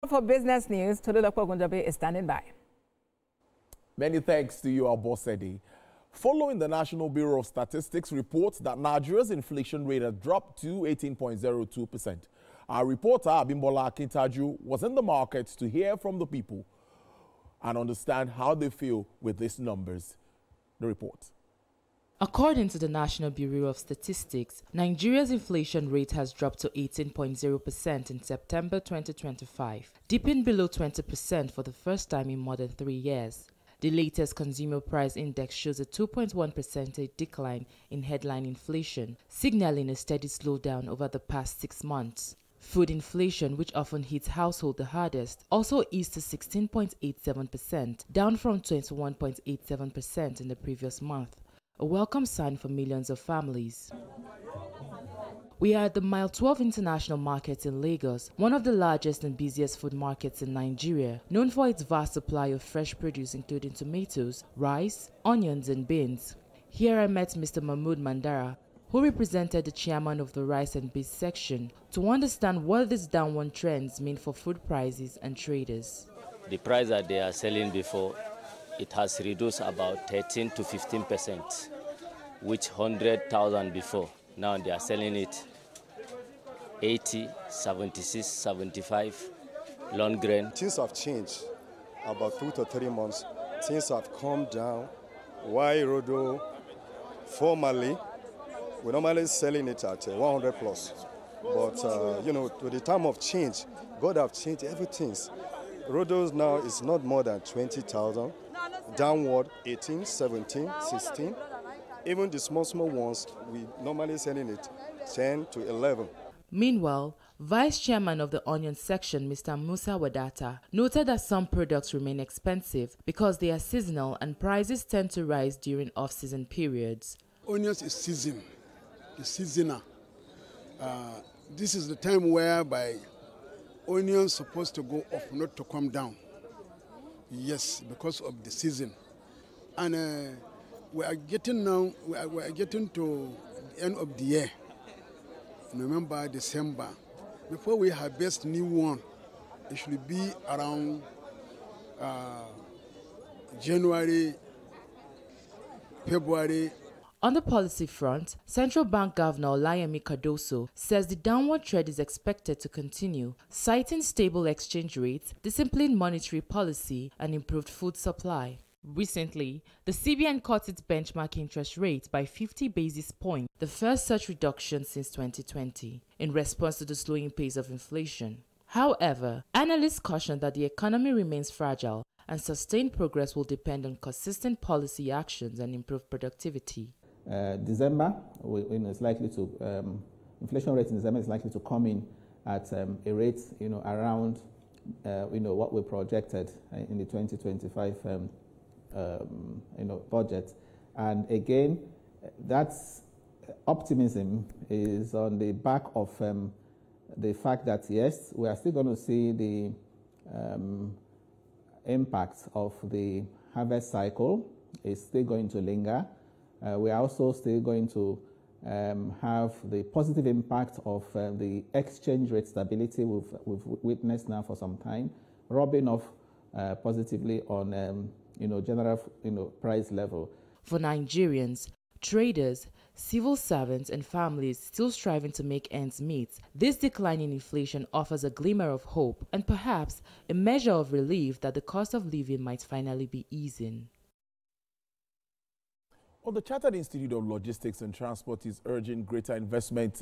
For business news, Tolulokpo Gunjabe is standing by. Many thanks to you, Abosedi. Following the National Bureau of Statistics report that Nigeria's inflation rate has dropped to 18.02%. Our reporter, Abimbola Akintaju, was in the market to hear from the people and understand how they feel with these numbers. The report. According to the National Bureau of Statistics, Nigeria's inflation rate has dropped to 18.0% in September 2025, dipping below 20% for the first time in more than 3 years. The latest Consumer Price Index shows a 2.1% decline in headline inflation, signaling a steady slowdown over the past 6 months. Food inflation, which often hits households the hardest, also eased to 16.87%, down from 21.87% in the previous month. A welcome sign for millions of families. We are at the Mile 12 International Market in Lagos, one of the largest and busiest food markets in Nigeria, known for its vast supply of fresh produce including tomatoes, rice, onions and beans. Here I met Mr. Mahmood Mandara, who represented the chairman of the rice and beans section, to understand what these downward trends mean for food prices and traders. The price that they are selling before, it has reduced about 13 to 15%, which 100,000 before. Now they are selling it 80, 76, 75, long grain. Things have changed about 2 to 3 months. Things have calmed down. Why Rodo, formerly, we're normally selling it at 100 plus. But, to the time of change, God have changed everything. Rodos now is not more than 20,000. Downward 18, 17, 16. Even the small ones, we normally selling it 10 to 11. Meanwhile, Vice Chairman of the Onion Section, Mr. Musa Wadata, noted that some products remain expensive because they are seasonal and prices tend to rise during off-season periods. Onions is season, it's seasonal. This is the time whereby onions supposed to go up, not to come down. Yes, because of the season. And we are getting to the end of the year. November, December. Before we harvest new one, it should be around January, February. On the policy front, Central Bank Governor Olayemi Cardoso says the downward trend is expected to continue, citing stable exchange rates, disciplined monetary policy, and improved food supply. Recently, the CBN cut its benchmark interest rate by 50 basis points, the first such reduction since 2020, in response to the slowing pace of inflation. However, analysts caution that the economy remains fragile and sustained progress will depend on consistent policy actions and improved productivity. December, is likely to inflation rate in December is likely to come in at a rate, around, what we projected in the 2025, budget. And again, that's optimism is on the back of the fact that yes, we are still going to see the impact of the harvest cycle is still going to linger. We are also still going to have the positive impact of the exchange rate stability we've witnessed now for some time, rubbing off positively on general price level. For Nigerians, traders, civil servants and families still striving to make ends meet, this decline in inflation offers a glimmer of hope and perhaps a measure of relief that the cost of living might finally be easing. Well, the Chartered Institute of Logistics and Transport is urging greater investment